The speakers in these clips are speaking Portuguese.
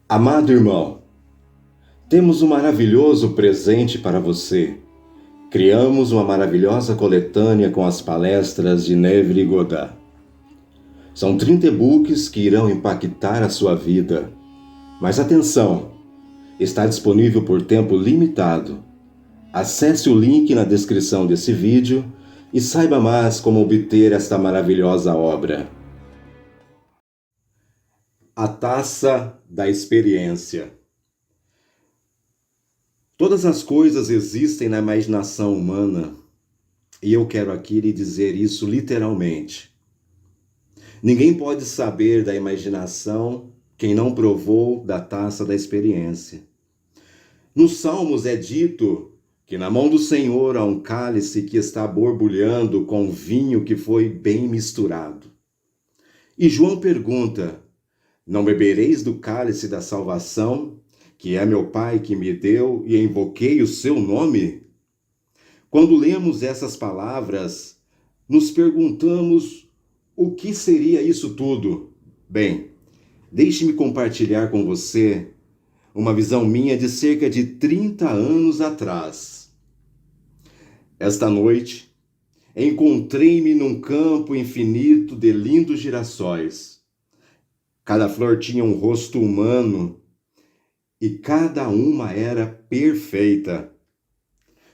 Amado irmão, temos um maravilhoso presente para você. Criamos uma maravilhosa coletânea com as palestras de Neville Goddard. São 30 e-books que irão impactar a sua vida. Mas atenção, está disponível por tempo limitado. Acesse o link na descrição desse vídeo e saiba mais como obter esta maravilhosa obra. A Taça da Experiência. Todas as coisas existem na imaginação humana, e eu quero aqui lhe dizer isso literalmente. Ninguém pode saber da imaginação quem não provou da taça da experiência. Nos Salmos é dito que na mão do Senhor há um cálice que está borbulhando com vinho que foi bem misturado. E João pergunta: não bebereis do cálice da salvação, que é meu Pai que me deu, e invoquei o seu nome? Quando lemos essas palavras, nos perguntamos o que seria isso tudo. Bem, deixe-me compartilhar com você uma visão minha de cerca de 30 anos atrás. Esta noite, encontrei-me num campo infinito de lindos girassóis. Cada flor tinha um rosto humano e cada uma era perfeita.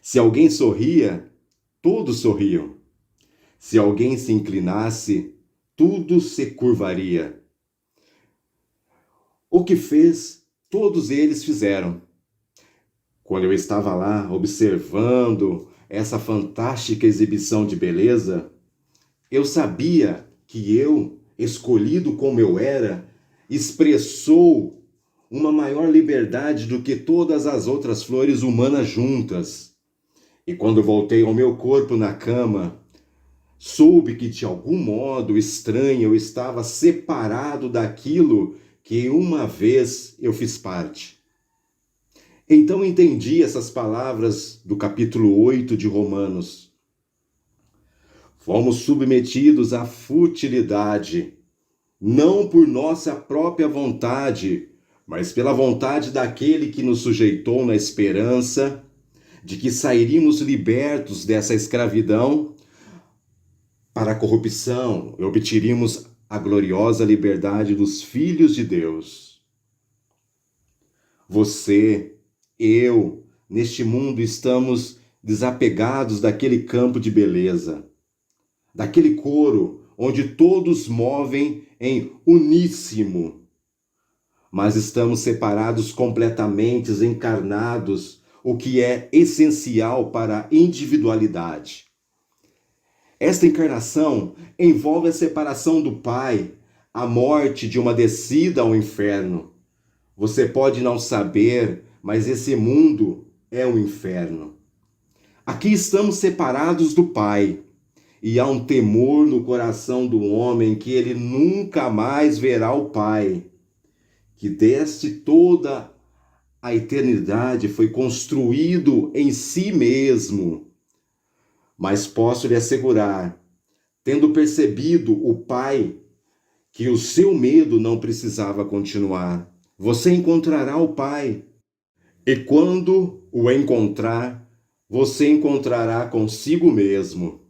Se alguém sorria, todos sorriam. Se alguém se inclinasse, tudo se curvaria. O que fez, todos eles fizeram. Quando eu estava lá observando essa fantástica exibição de beleza, eu sabia que eu, escolhido como eu era, expressou uma maior liberdade do que todas as outras flores humanas juntas. E quando voltei ao meu corpo na cama, soube que de algum modo estranho eu estava separado daquilo que uma vez eu fiz parte. Então entendi essas palavras do capítulo 8 de Romanos. Fomos submetidos à futilidade, não por nossa própria vontade, mas pela vontade daquele que nos sujeitou na esperança de que sairíamos libertos dessa escravidão para a corrupção e obteríamos a gloriosa liberdade dos filhos de Deus. Você, eu, neste mundo estamos desapegados daquele campo de beleza, daquele coro onde todos movem em uníssono, mas estamos separados completamente, encarnados, o que é essencial para a individualidade. Esta encarnação envolve a separação do Pai, a morte de uma descida ao inferno. Você pode não saber, mas esse mundo é um inferno. Aqui estamos separados do Pai, e há um temor no coração do homem que ele nunca mais verá o Pai, que desde toda a eternidade foi construído em si mesmo. Mas posso lhe assegurar, tendo percebido o Pai, que o seu medo não precisava continuar. Você encontrará o Pai. E quando o encontrar, você encontrará consigo mesmo.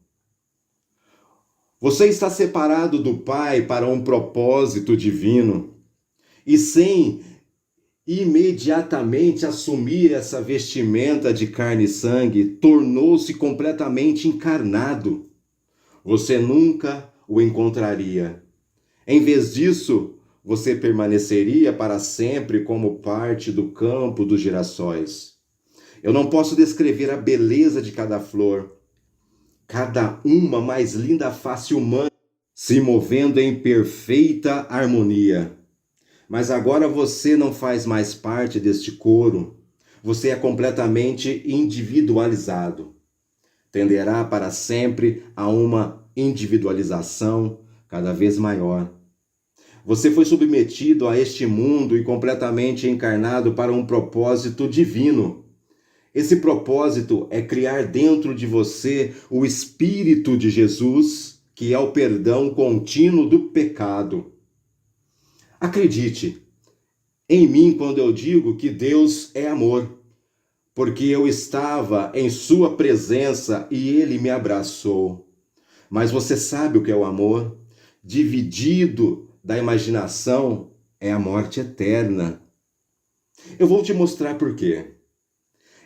Você está separado do Pai para um propósito divino. E sem imediatamente assumir essa vestimenta de carne e sangue, tornou-se completamente encarnado. Você nunca o encontraria. Em vez disso, você permaneceria para sempre como parte do campo dos girassóis. Eu não posso descrever a beleza de cada flor, cada uma mais linda face humana, se movendo em perfeita harmonia. Mas agora você não faz mais parte deste coro. Você é completamente individualizado. Tenderá para sempre a uma individualização cada vez maior. Você foi submetido a este mundo e completamente encarnado para um propósito divino. Esse propósito é criar dentro de você o Espírito de Jesus, que é o perdão contínuo do pecado. Acredite, em mim quando eu digo que Deus é amor, porque eu estava em sua presença e ele me abraçou. Mas você sabe o que é o amor? Dividido da imaginação é a morte eterna. Eu vou te mostrar por quê.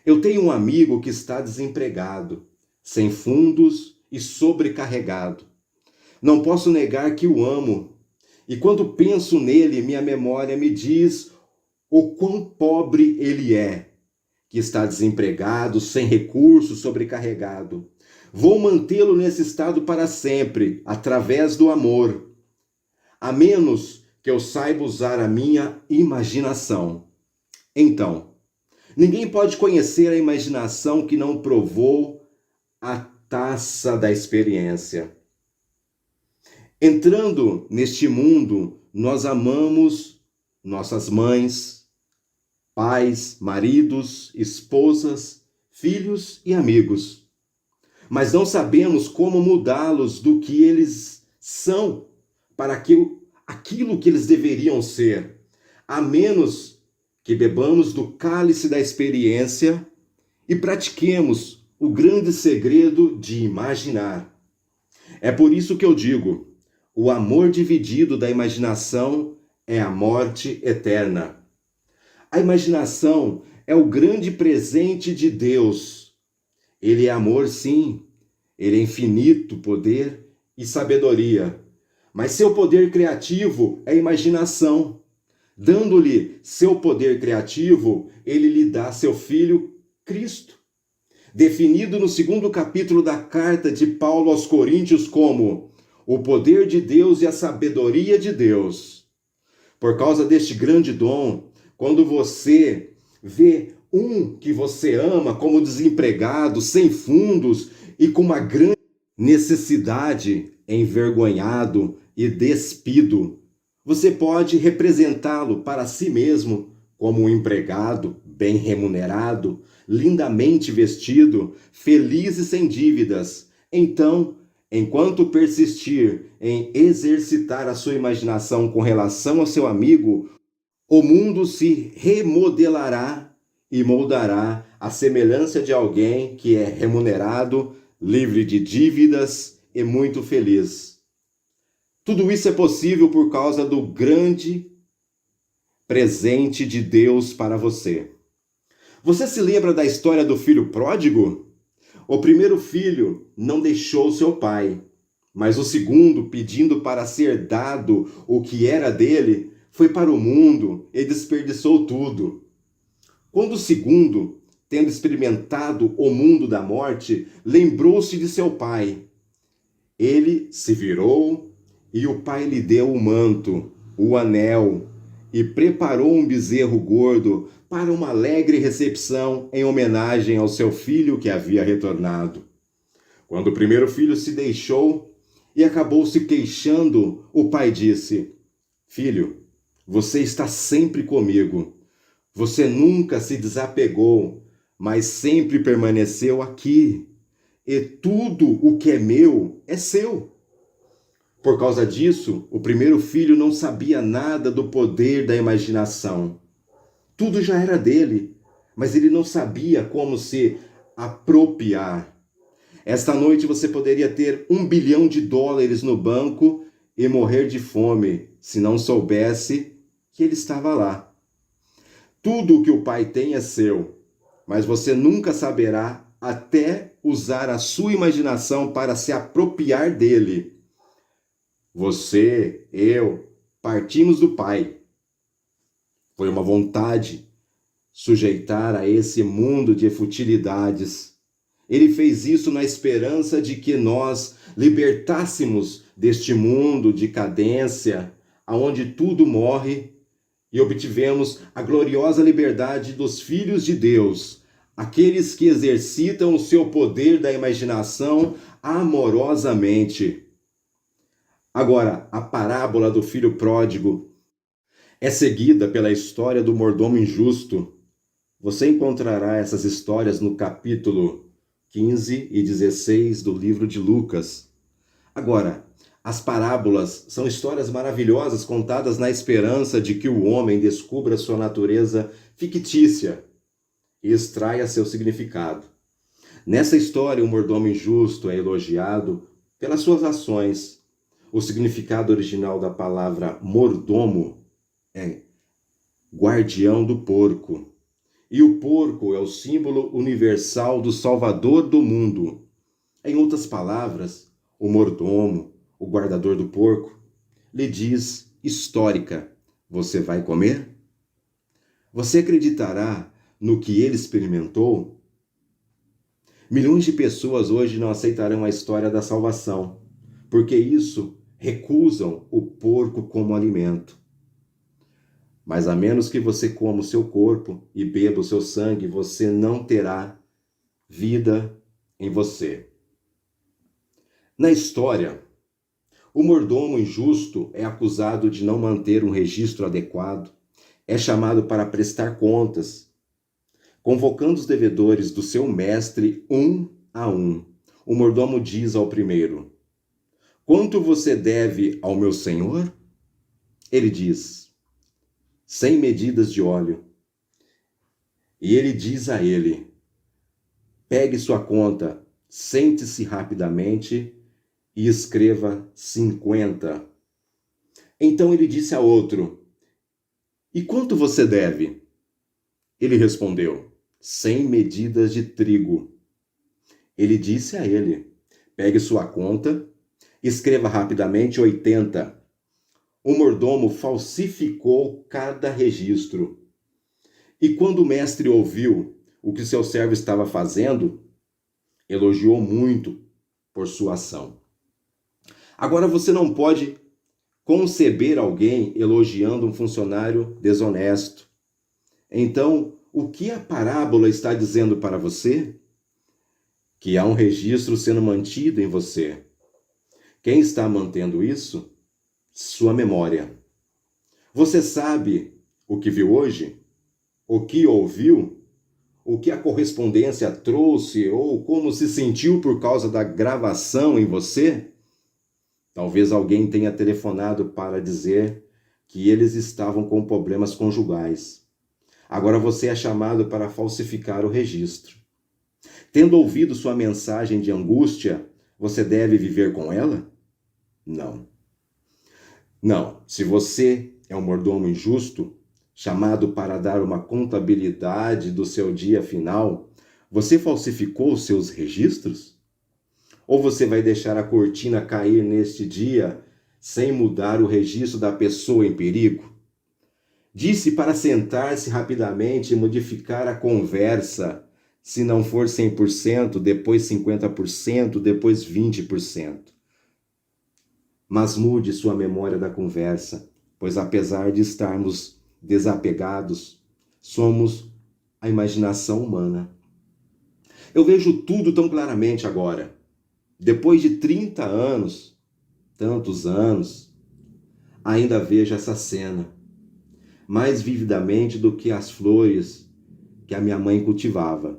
Eu tenho um amigo que está desempregado, sem fundos e sobrecarregado. Não posso negar que o amo. E quando penso nele, minha memória me diz o quão pobre ele é, que está desempregado, sem recursos, sobrecarregado. Vou mantê-lo nesse estado para sempre, através do amor, a menos que eu saiba usar a minha imaginação. Então, ninguém pode conhecer a imaginação que não provou a taça da experiência. Entrando neste mundo, nós amamos nossas mães, pais, maridos, esposas, filhos e amigos. Mas não sabemos como mudá-los do que eles são para aquilo que eles deveriam ser, a menos que bebamos do cálice da experiência e pratiquemos o grande segredo de imaginar. É por isso que eu digo, o amor dividido da imaginação é a morte eterna. A imaginação é o grande presente de Deus. Ele é amor, sim. Ele é infinito poder e sabedoria. Mas seu poder criativo é imaginação. Dando-lhe seu poder criativo, ele lhe dá seu Filho, Cristo. Definido no 2º capítulo da carta de Paulo aos Coríntios como o poder de Deus e a sabedoria de Deus. Por causa deste grande dom, quando você vê um que você ama como desempregado, sem fundos e com uma grande necessidade, envergonhado e despido, você pode representá-lo para si mesmo como um empregado bem remunerado, lindamente vestido, feliz e sem dívidas. Então, enquanto persistir em exercitar a sua imaginação com relação ao seu amigo, o mundo se remodelará e moldará à semelhança de alguém que é remunerado, livre de dívidas e muito feliz. Tudo isso é possível por causa do grande presente de Deus para você. Você se lembra da história do filho pródigo? O primeiro filho não deixou seu pai, mas o segundo, pedindo para ser dado o que era dele, foi para o mundo e desperdiçou tudo. Quando o segundo, tendo experimentado o mundo da morte, lembrou-se de seu pai. Ele se virou e o pai lhe deu o manto, o anel, e preparou um bezerro gordo para uma alegre recepção em homenagem ao seu filho que havia retornado. Quando o primeiro filho se deixou e acabou se queixando, o pai disse: Filho, você está sempre comigo. Você nunca se desapegou, mas sempre permaneceu aqui. E tudo o que é meu é seu. Por causa disso, o primeiro filho não sabia nada do poder da imaginação. Tudo já era dele, mas ele não sabia como se apropriar. Esta noite você poderia ter $1 bilhão no banco e morrer de fome, se não soubesse que ele estava lá. Tudo o que o pai tem é seu, mas você nunca saberá até usar a sua imaginação para se apropriar dele. Você, eu, partimos do pai. Foi uma vontade sujeitar a esse mundo de futilidades. Ele fez isso na esperança de que nós libertássemos deste mundo de cadência, aonde tudo morre, e obtivemos a gloriosa liberdade dos filhos de Deus, aqueles que exercitam o seu poder da imaginação amorosamente. Agora, a parábola do filho pródigo é seguida pela história do mordomo injusto. Você encontrará essas histórias no capítulo 15 e 16 do livro de Lucas. Agora, As parábolas são histórias maravilhosas contadas na esperança de que o homem descubra sua natureza fictícia e extraia seu significado. Nessa história, o mordomo injusto é elogiado pelas suas ações. O significado original da palavra mordomo é guardião do porco. E o porco é o símbolo universal do Salvador do mundo. Em outras palavras, o mordomo, o guardador do porco, lhe diz histórica: você vai comer? Você acreditará no que ele experimentou? Milhões de pessoas hoje não aceitarão a história da salvação, porque isso recusam o porco como alimento. Mas a menos que você coma o seu corpo e beba o seu sangue, você não terá vida em você. Na história, o mordomo injusto é acusado de não manter um registro adequado, é chamado para prestar contas, convocando os devedores do seu mestre um a um. O mordomo diz ao primeiro: quanto você deve ao meu senhor? Ele diz: 100 medidas de óleo. E ele diz a ele: pegue sua conta, sente-se rapidamente e escreva 50. Então ele disse a outro: e quanto você deve? Ele respondeu: 100 medidas de trigo. Ele disse a ele: pegue sua conta, escreva rapidamente 80. O mordomo falsificou cada registro. E quando o mestre ouviu o que seu servo estava fazendo, elogiou muito por sua ação. Agora você não pode conceber alguém elogiando um funcionário desonesto. Então, o que a parábola está dizendo para você? Que há um registro sendo mantido em você. Quem está mantendo isso? Sua memória. Você sabe o que viu hoje? O que ouviu? O que a correspondência trouxe ou como se sentiu por causa da gravação em você? Talvez alguém tenha telefonado para dizer que eles estavam com problemas conjugais. Agora você é chamado para falsificar o registro. Tendo ouvido sua mensagem de angústia, você deve viver com ela? Não. Não. Se você é um mordomo injusto, chamado para dar uma contabilidade do seu dia final, você falsificou os seus registros? Ou você vai deixar a cortina cair neste dia sem mudar o registro da pessoa em perigo? Disse para sentar-se rapidamente e modificar a conversa. Se não for 100%, depois 50%, depois 20%. Mas mude sua memória da conversa, pois apesar de estarmos desapegados, somos a imaginação humana. Eu vejo tudo tão claramente agora. Depois de 30 anos, tantos anos, ainda vejo essa cena, mais vividamente do que as flores que a minha mãe cultivava.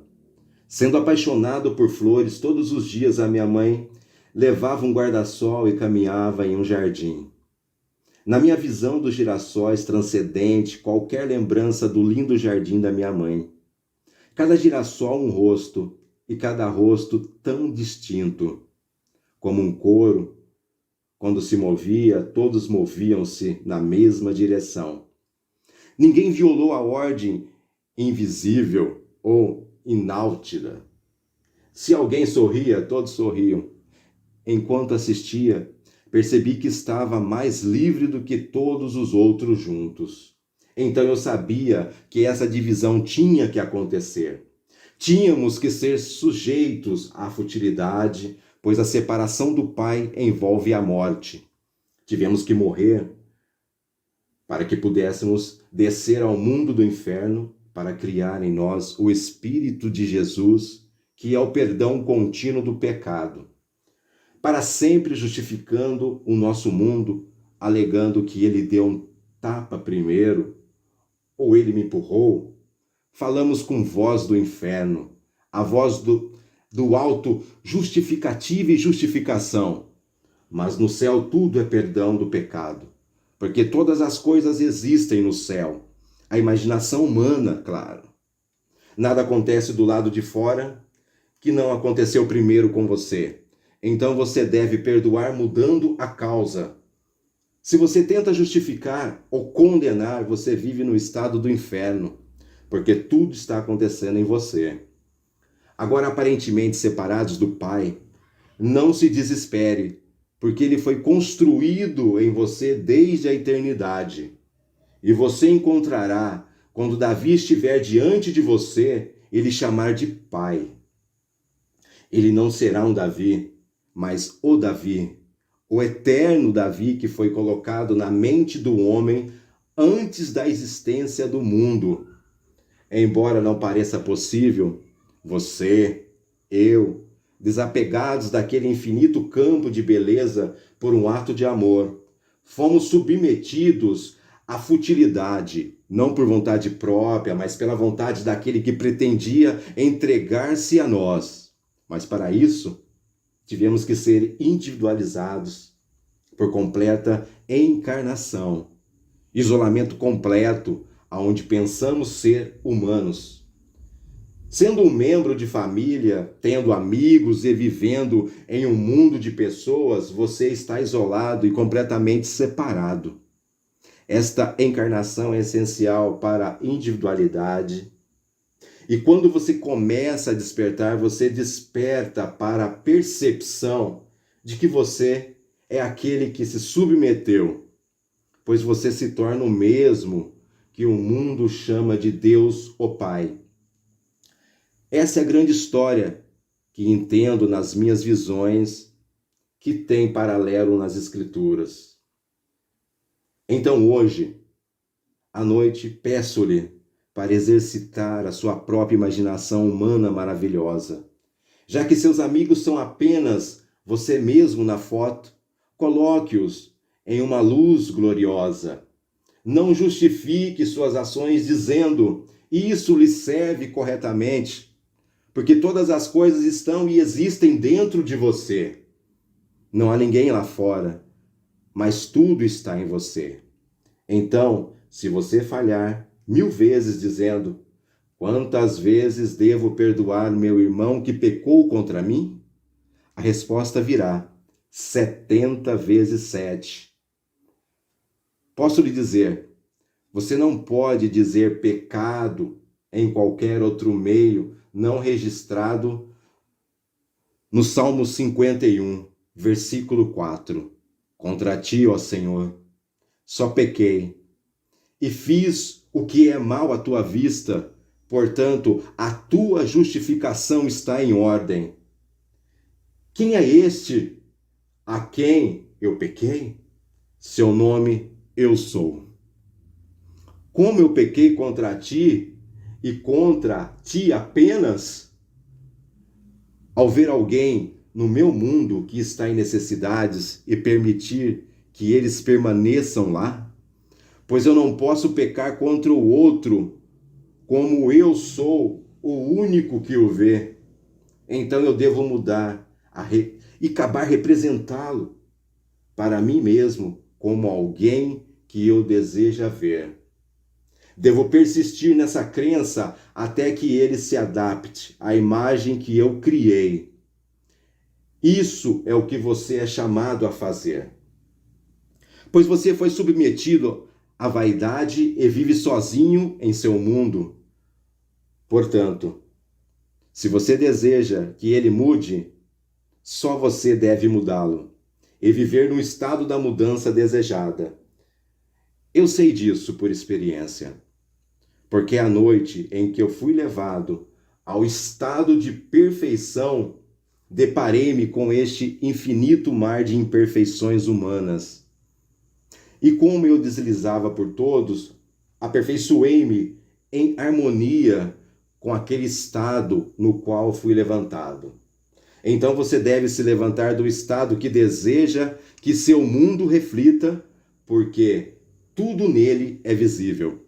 Sendo apaixonado por flores, todos os dias a minha mãe levava um guarda-sol e caminhava em um jardim. Na minha visão dos girassóis transcendente qualquer lembrança do lindo jardim da minha mãe. Cada girassol um rosto, e cada rosto tão distinto. Como um coro, quando se movia, todos moviam-se na mesma direção. Ninguém violou a ordem invisível ou ináltida. Se alguém sorria, todos sorriam. Enquanto assistia, percebi que estava mais livre do que todos os outros juntos. Então eu sabia que essa divisão tinha que acontecer. Tínhamos que ser sujeitos à futilidade, pois a separação do Pai envolve a morte. Tivemos que morrer para que pudéssemos descer ao mundo do inferno para criar em nós o Espírito de Jesus, que é o perdão contínuo do pecado. Para sempre justificando o nosso mundo, alegando que ele deu um tapa primeiro, ou ele me empurrou, falamos com voz do inferno, a voz do alto justificativa e justificação. mas no céu tudo é perdão do pecado, porque todas as coisas existem no céu. A imaginação humana, claro. Nada acontece do lado de fora que não aconteceu primeiro com você. Então você deve perdoar mudando a causa. Se você tenta justificar ou condenar, você vive no estado do inferno, porque tudo está acontecendo em você. Agora, aparentemente separados do Pai, não se desespere, porque ele foi construído em você desde a eternidade. E você encontrará, quando Davi estiver diante de você, ele chamar de Pai. Ele não será um Davi, mas o Davi, o eterno Davi que foi colocado na mente do homem antes da existência do mundo. Embora não pareça possível, você, eu, desapegados daquele infinito campo de beleza por um ato de amor, fomos submetidos à futilidade, não por vontade própria, mas pela vontade daquele que pretendia entregar-se a nós. Mas para isso, tivemos que ser individualizados por completa encarnação, isolamento completo, aonde pensamos ser humanos. Sendo um membro de família, tendo amigos e vivendo em um mundo de pessoas, você está isolado e completamente separado. Esta encarnação é essencial para a individualidade. E quando você começa a despertar, você desperta para a percepção de que você é aquele que se submeteu, pois você se torna o mesmo que o mundo chama de Deus, o Pai. Essa é a grande história que entendo nas minhas visões, que tem paralelo nas Escrituras. Então hoje, à noite, peço-lhe para exercitar a sua própria imaginação humana maravilhosa. Já que seus amigos são apenas você mesmo na foto, coloque-os em uma luz gloriosa. Não justifique suas ações dizendo isso lhe serve corretamente, porque todas as coisas estão e existem dentro de você. Não há ninguém lá fora, mas tudo está em você. Então, se você falhar 1000 vezes dizendo: quantas vezes devo perdoar meu irmão que pecou contra mim? A resposta virá: 70 vezes 7. Posso lhe dizer, você não pode dizer pecado em qualquer outro meio não registrado no Salmo 51, versículo 4. Contra ti, ó Senhor, só pequei e fiz o que é mal à tua vista, portanto, a tua justificação está em ordem. Quem é este a quem eu pequei? Seu nome eu sou. Como eu pequei contra ti e contra ti apenas? Ao ver alguém no meu mundo que está em necessidades e permitir que eles permaneçam lá? Pois eu não posso pecar contra o outro, como eu sou o único que o vê. Então eu devo mudar e acabar representá-lo para mim mesmo como alguém que eu desejo ver. Devo persistir nessa crença até que ele se adapte à imagem que eu criei. Isso é o que você é chamado a fazer. Pois você foi submetido à vaidade e vive sozinho em seu mundo. Portanto, se você deseja que ele mude, só você deve mudá-lo e viver no estado da mudança desejada. Eu sei disso por experiência, porque a noite em que eu fui levado ao estado de perfeição, deparei-me com este infinito mar de imperfeições humanas. E como eu deslizava por todos, aperfeiçoei-me em harmonia com aquele estado no qual fui levantado. Então você deve se levantar do estado que deseja que seu mundo reflita, porque tudo nele é visível.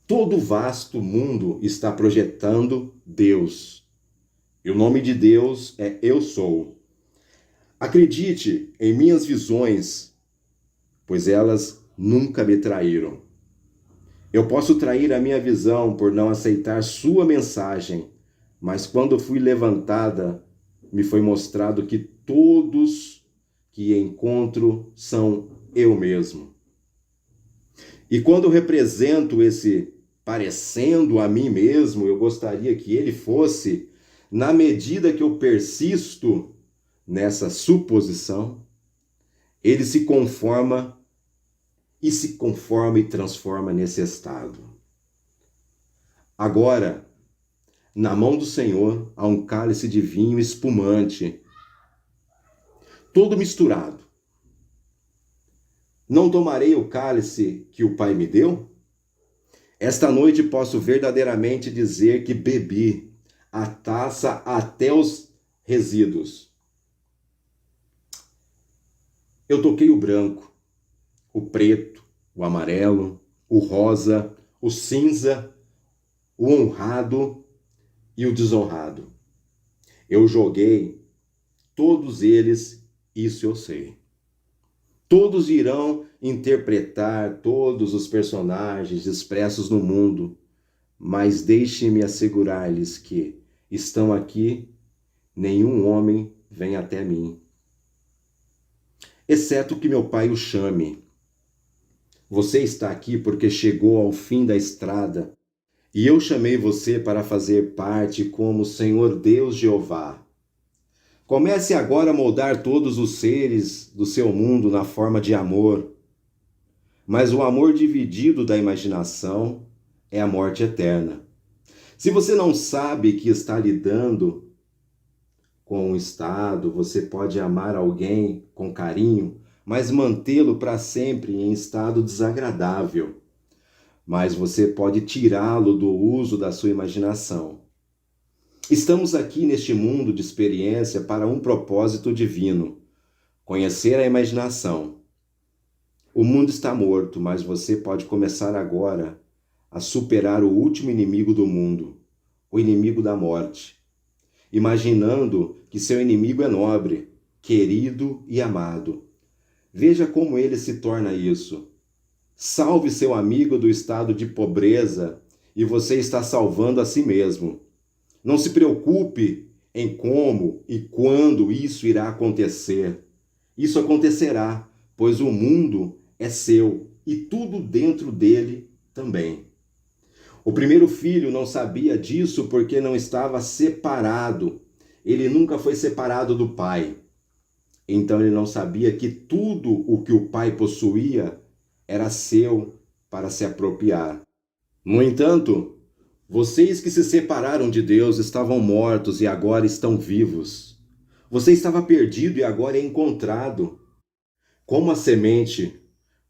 Todo o vasto mundo está projetando Deus. E o nome de Deus é Eu Sou. Acredite em minhas visões, pois elas nunca me traíram. Eu posso trair a minha visão por não aceitar sua mensagem, mas quando fui levantada, me foi mostrado que todos que encontro são eu mesmo. E quando eu represento esse parecendo a mim mesmo, eu gostaria que ele fosse, na medida que eu persisto nessa suposição, ele se conforma e transforma nesse estado. Agora, na mão do Senhor há um cálice de vinho espumante, todo misturado. Não tomarei o cálice que o Pai me deu? Esta noite posso verdadeiramente dizer que bebi a taça até os resíduos. Eu toquei o branco, o preto, o amarelo, o rosa, o cinza, o honrado e o desonrado. Eu joguei todos eles, isso eu sei. Todos irão interpretar todos os personagens expressos no mundo, mas deixe-me assegurar-lhes que estão aqui, nenhum homem vem até mim, exceto que meu Pai o chame. Você está aqui porque chegou ao fim da estrada, e eu chamei você para fazer parte como Senhor Deus Jeová. Comece agora a moldar todos os seres do seu mundo na forma de amor. Mas o amor dividido da imaginação é a morte eterna. Se você não sabe que está lidando com um estado, você pode amar alguém com carinho, mas mantê-lo para sempre em estado desagradável. Mas você pode tirá-lo do uso da sua imaginação. Estamos aqui neste mundo de experiência para um propósito divino: conhecer a imaginação. O mundo está morto, mas você pode começar agora a superar o último inimigo do mundo, o inimigo da morte, imaginando que seu inimigo é nobre, querido e amado. Veja como ele se torna isso. Salve seu amigo do estado de pobreza e você está salvando a si mesmo. Não se preocupe em como e quando isso irá acontecer. Isso acontecerá, pois o mundo é seu e tudo dentro dele também. O primeiro filho não sabia disso porque não estava separado. Ele nunca foi separado do pai. Então ele não sabia que tudo o que o pai possuía era seu para se apropriar. No entanto, vocês que se separaram de Deus estavam mortos e agora estão vivos. Você estava perdido e agora é encontrado. Como a semente,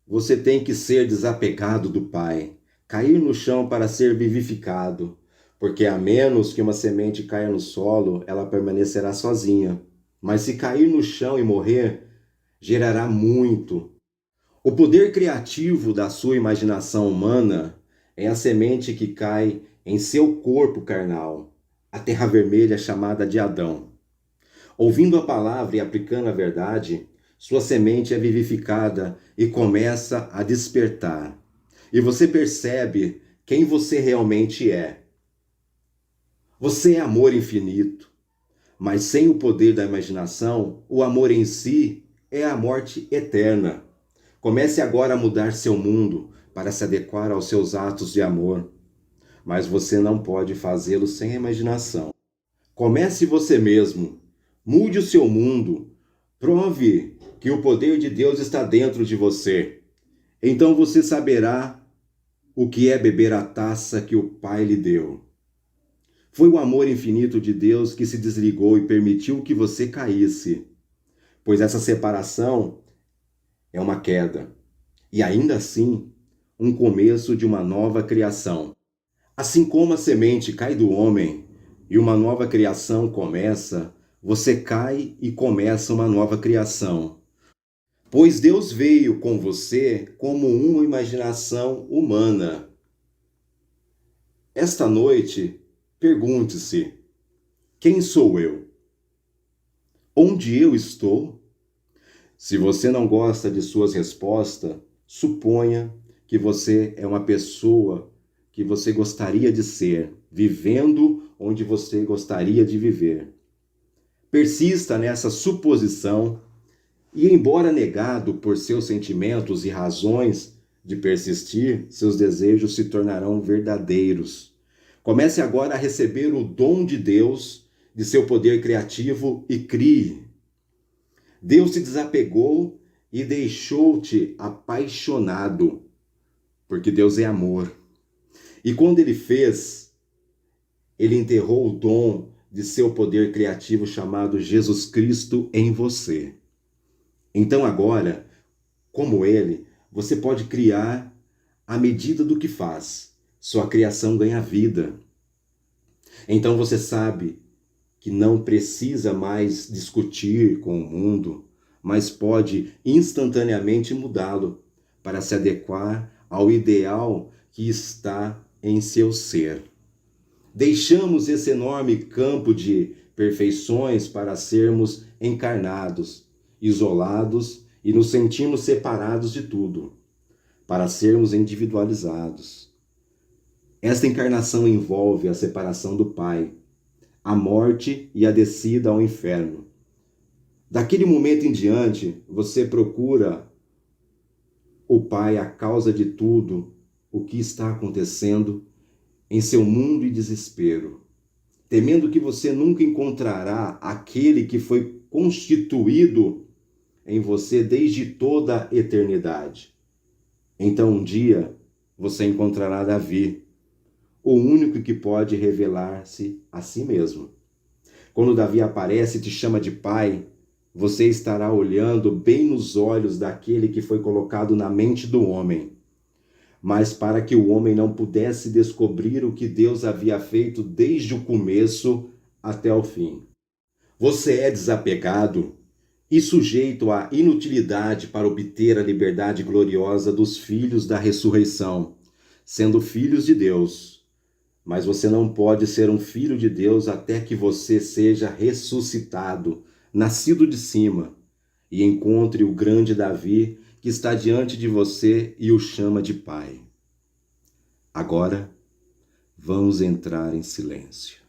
você tem que ser desapegado do Pai, cair no chão para ser vivificado, porque a menos que uma semente caia no solo, ela permanecerá sozinha. Mas se cair no chão e morrer, gerará muito. O poder criativo da sua imaginação humana é a semente que cai em seu corpo carnal, a terra vermelha chamada de Adão. Ouvindo a palavra e aplicando a verdade, sua semente é vivificada e começa a despertar. E você percebe quem você realmente é. Você é amor infinito, mas sem o poder da imaginação, o amor em si é a morte eterna. Comece agora a mudar seu mundo para se adequar aos seus atos de amor, mas você não pode fazê-lo sem a imaginação. Comece você mesmo, mude o seu mundo, prove que o poder de Deus está dentro de você. Então você saberá o que é beber a taça que o Pai lhe deu. Foi o amor infinito de Deus que se desligou e permitiu que você caísse, pois essa separação é uma queda, e ainda assim, um começo de uma nova criação. Assim como a semente cai do homem e uma nova criação começa, você cai e começa uma nova criação. Pois Deus veio com você como uma imaginação humana. Esta noite, pergunte-se: quem sou eu? Onde eu estou? Se você não gosta de suas respostas, suponha que você é uma pessoa que você gostaria de ser, vivendo onde você gostaria de viver. Persista nessa suposição e, embora negado por seus sentimentos e razões de persistir, seus desejos se tornarão verdadeiros. Comece agora a receber o dom de Deus, de seu poder criativo e crie. Deus se desapegou e deixou-te apaixonado, porque Deus é amor. E quando Ele fez, Ele enterrou o dom de seu poder criativo chamado Jesus Cristo em você. Então agora, como Ele, você pode criar à medida do que faz. Sua criação ganha vida. Então você sabe que não precisa mais discutir com o mundo, mas pode instantaneamente mudá-lo para se adequar ao ideal que está em seu ser. Deixamos esse enorme campo de perfeições para sermos encarnados, isolados e nos sentirmos separados de tudo, para sermos individualizados. Esta encarnação envolve a separação do Pai, a morte e a descida ao inferno. Daquele momento em diante, você procura o Pai a causa de tudo o que está acontecendo em seu mundo e desespero, temendo que você nunca encontrará aquele que foi constituído em você desde toda a eternidade. Então um dia você encontrará Davi, o único que pode revelar-se a si mesmo. Quando Davi aparece e te chama de pai, você estará olhando bem nos olhos daquele que foi colocado na mente do homem. Mas para que o homem não pudesse descobrir o que Deus havia feito desde o começo até o fim. Você é desapegado e sujeito à inutilidade para obter a liberdade gloriosa dos filhos da ressurreição, sendo filhos de Deus. Mas você não pode ser um filho de Deus até que você seja ressuscitado, nascido de cima, e encontre o grande Davi que está diante de você e o chama de Pai. Agora, vamos entrar em silêncio.